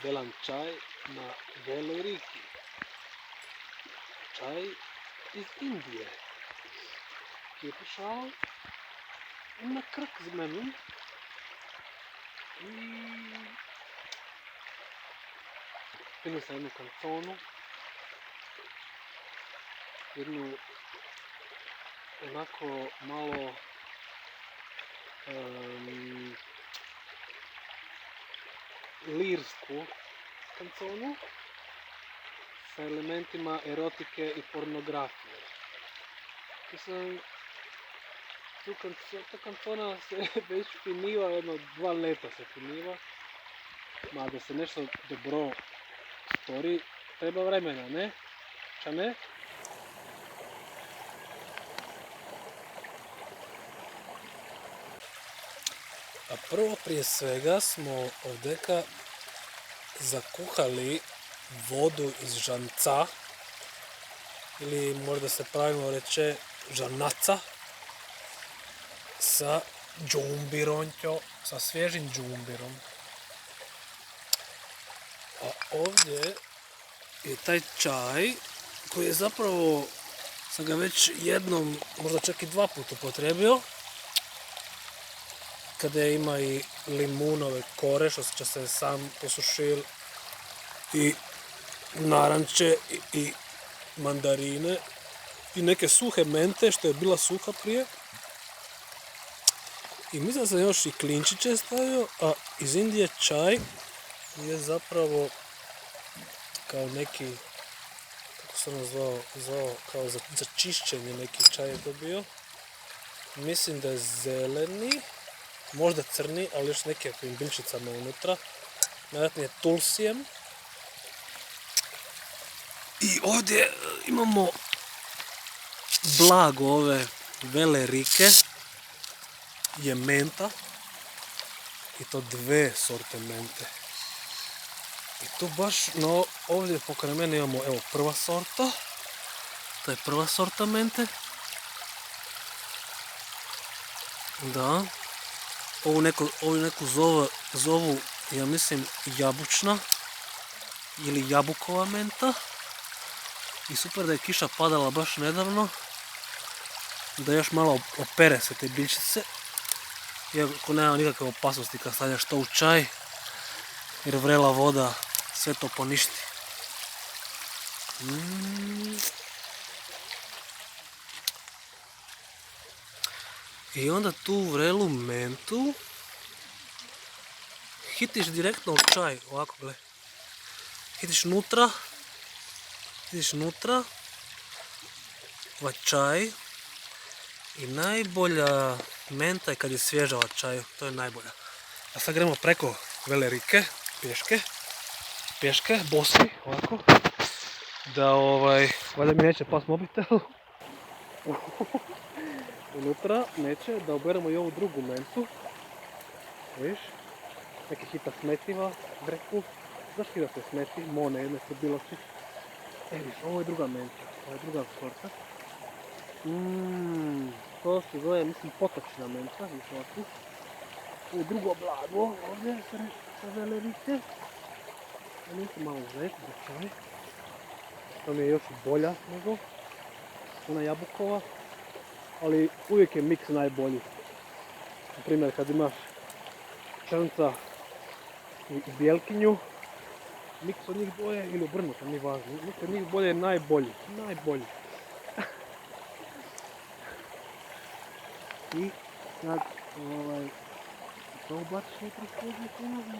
belan čaj na Beloj Riki. Čaj iz Indije, ki je prišel na Krk z menom i pili sam jednu kanconu, jednu onako malo lirsku kanconu sa elementima erotike i pornografije. Mislim, ta kancona se već finiva, jedno 2 leta se finiva, ma da se nešto dobro stori, treba vremena, ne? Ča ne? A prvo prije svega smo ovdeka zakuhali vodu iz žanca, ili možda se pravilno reče žanaca, sa džumbironćo, sa svježim džumbirom. A ovdje je taj čaj koji je zapravo, sam ga već jednom, možda čak i 2 puta upotrijebio, kada ima i limunove kore, što će se sam posušil, i naranče i mandarine i neke suhe mente, što je bila suha prije. I mislim da sam još i klinčiće stavio, a iz Indije čaj je zapravo kao neki, kako se ono zvao, kao za čišćenje neki čaj je to bio. Mislim da je zeleni, možda crni, ali još neke biljčicama unutra. Najvjerojatnije tulsijem. I ovdje imamo blago ove Vele Rike, je menta, i to 2 sorte mente. I tu baš, no, ovdje pokraj mene imamo, evo, prva sorta, to je prva sorta mente. Da, ovu neku zovu, ja mislim, jabučna ili jabukova menta. I super da je kiša padala baš nedavno, da još malo opere se te biljčice, iako nema nikakve opasnosti kad stavljaš to u čaj, jer vrela voda sve to poništi. I onda tu vrelu mentu hitiš direktno u čaj, ovako gle. Hitiš nutra, ovaj čaj, i najbolja menta je kad je svježa ovaj čaj, to je najbolja. A sad gremo preko Vele Rike, pješke, bosi, ovako, da valjda mi neće pas mobitel. Unutra neće, da oberemo i ovu drugu mentu. Viš, neki hita smetiva, vreku. Znaš ti da se smeti, mone jedne su biloči. Viš, ovo je druga menta, ovo je druga sorta. To se zove, mislim, potočna menta, viš ovako. Ovo je drugo blago, ovdje sa Vele Rike. A nisu malo zet, za čaj. To mi je još bolja nego ona jabukova. Ali uvijek je miks najbolji. Naprimjer, kad imaš črnca i bijelkinju, miks od njih dvoje ili obrnuto, nije važno. Miks od njih dvoje je najbolji. I sad to ubaciš unutra svježe kuna.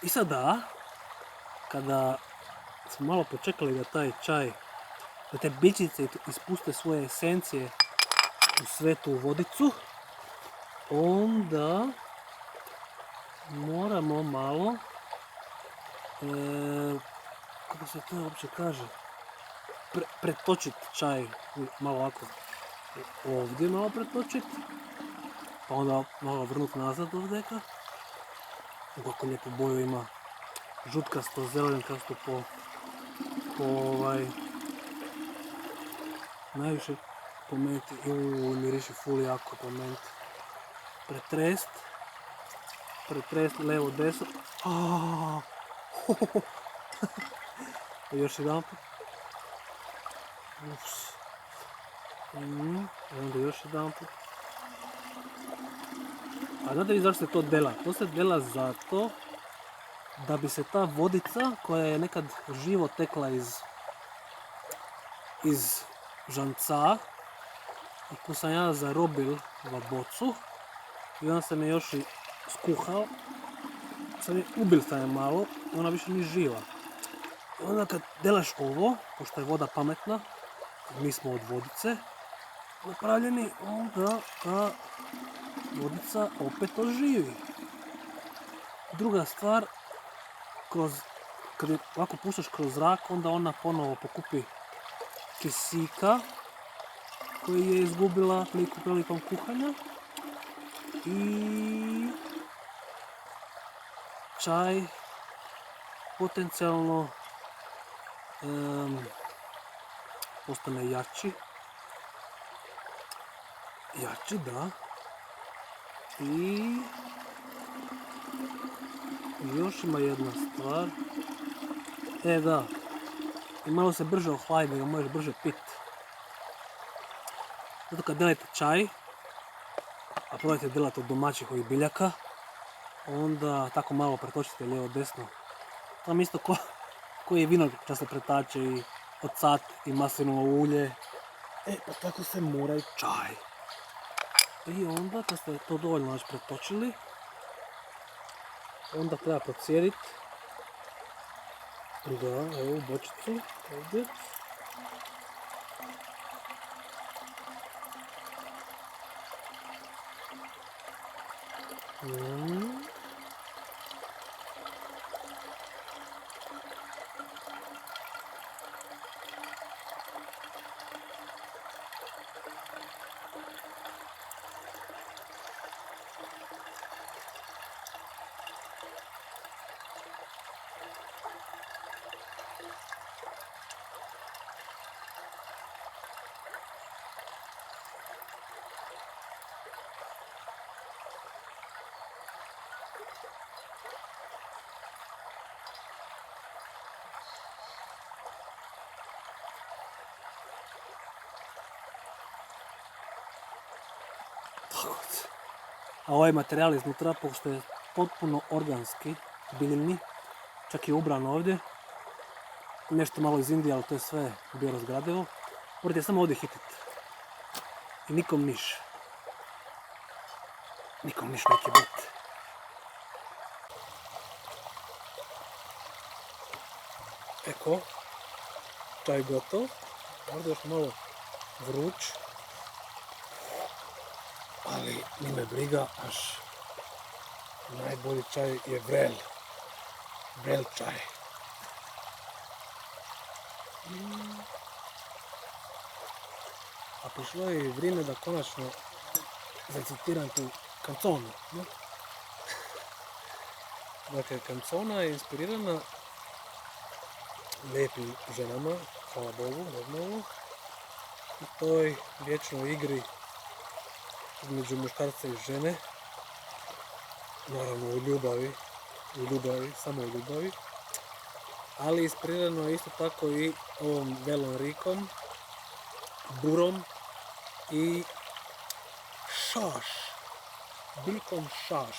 I sada, kada smo malo počekali da taj čaj, da te biljčice ispuste svoje esencije u svetu vodicu, onda moramo malo, kako se to uopće kaže, pretočiti čaj, malo ovako ovdje malo pretočiti, pa onda malo vrnuti nazad ovdjeka. Kako lijepu boju ima, žutkasto, zelenkasto po najviše pometi, miriši ful jako pometi. Pretrest, levo, desno. Još jedan put. Ups. Onda još jedan put. A znate vi zašto se to dela? To se dela zato da bi se ta vodica koja je nekad živo tekla iz žanca i ko sam ja zarobil v bocu i onda sam je još i skuhao, sam je ubil sam je malo i ona više nije živa. I onda kad delaš ovo, pošto je voda pametna, mi smo od vodice napravljeni, onda ta vodica opet oživi. Druga stvar, kad je ovako puštaš kroz zrak, onda ona ponovo pokupi kisika koji je izgubila prilikom kuhanja i čaj potencijalno postane jači, da. I još ima jedna stvar. Da. I malo se brže ohladi, da ga možeš brže pit. Zato kad delate čaj, a probajte delati od domaćih ovih biljaka, onda tako malo pretočite lijevo desno. Tam isto koji je vino čas se pretače i ocat i maslinovo ulje. Pa tako se mora i čaj. I onda kad ste to dovoljno pretočili, onda treba procijediti. Da, evo bočicu ovdje. A ovaj materijal iznutra, pošto je potpuno organski, biljni, čak je ubran ovdje. Nešto malo iz Indije, ali to je sve biorazgradivo. Morate samo ovdje hititi. I nikom niš. Nikom niš neće biti. Eko, čaj gotov. Možda još malo vruć. Ali ni me briga, až najbolji čaj je vrel. Vrel čaj. A prišlo je vrijeme da konačno recitiram tu kanconu. No? Dakle, kancona je inspirirana lijepim ženama, hvala Bogu, normalno, u toj vječnoj igri između muškarca i žene, naravno u ljubavi, samo u ljubavi, ali inspirirano je isto tako i ovom velom rikom, burom i šaš, biljkom šaš.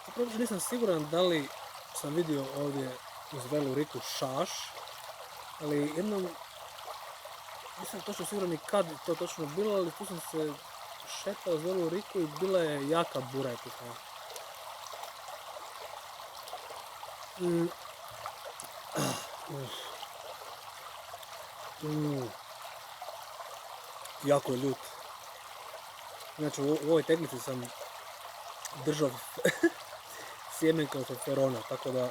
Zapravo nisam siguran da li sam vidio ovdje uz velu riku šaš, ali jednom nisam točno siguran ni kad to točno bilo, ali tu sam se šetao uz velu riku i bila je jaka bura etika. Jako je ljut. Znači u ovoj teglici sam držao sjemenka od feferona, tako da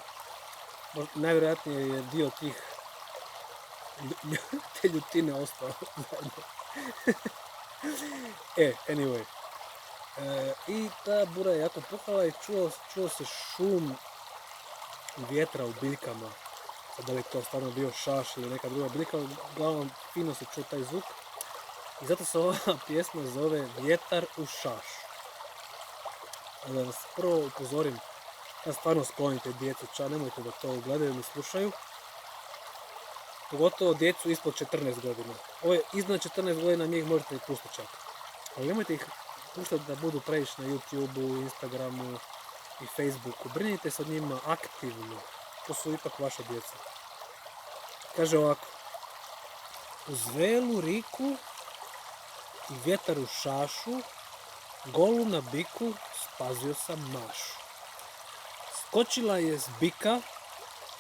najvjerojatnije je dio tih te ljutine ostao zajedno. Anyway. I ta bura je jako puhala i čuo se šum vjetra u biljkama. Sad da li to stvarno bio šaš ili neka druga biljka, uglavnom fino se čuo taj zvuk. I zato se ova pjesma zove Vjetar u šašu. A da vas prvo upozorim, ja stvarno sklonite djecu ča, nemojte da to gledaju ni slušaju. Pogotovo djecu ispod 14 godina. Ove iznad 14 godina njih možete i pustiti čak. Ali nemojte ih puštati da budu previše na YouTubeu, Instagramu i Facebooku. Brinite se od njima aktivno. To su ipak vaša djeca. Kaže ovako. Uz velu riku i vjetar u šašu, golu na biku spazio sam mašu. Skočila je s bika,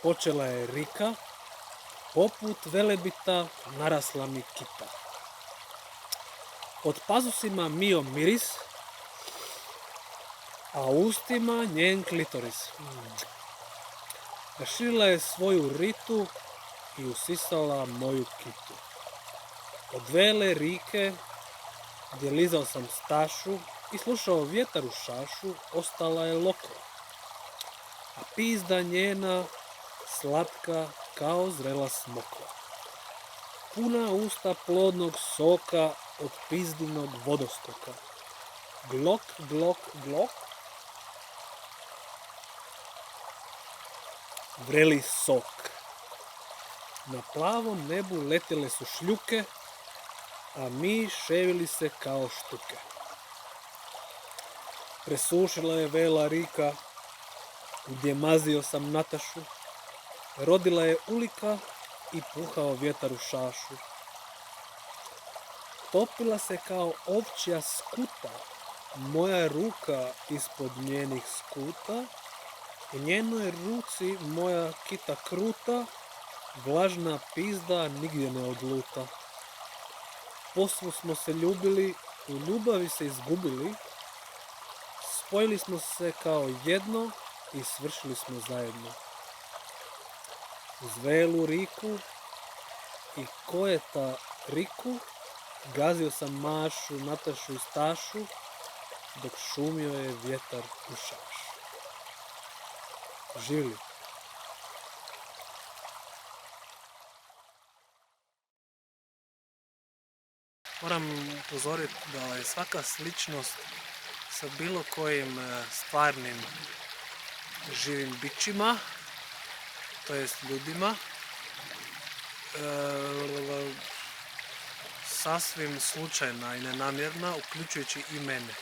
počela je rika, poput velebita narasla mi kita. Pod pazusima mio miris, a u ustima njen klitoris. Raširila je svoju ritu i usisala moju kitu. Od vele rike, gdje lizao sam stašu i slušao vjetar u šašu, ostala je loko. A pizda njena, slatka kao zrela smokva. Puna usta plodnog soka od pizdinog vodoskoka. Glok, glok, glok. Vreli sok. Na plavom nebu letjele su šljuke, a mi ševili se kao štuke. Presušila je vela rika, gdje mazio sam Natašu. Rodila je ulika i puhao vjetar u šašu. Topila se kao ovčja skuta, moja ruka ispod njenih skuta, u njenoj ruci moja kita kruta, vlažna pizda nigdje ne odluta. Posvu smo se ljubili, u ljubavi se izgubili, spojili smo se kao jedno i svršili smo zajedno. Uz velu riku i kojeta riku, gazio sam Mašu, Natašu i Stašu, dok šumio je vjetar u šašu. Živjeli! Moram upozoriti da je svaka sličnost sa bilo kojim stvarnim živim bićima, to jest ljudima, sasvim slučajna i nenamjerna, uključujući i mene.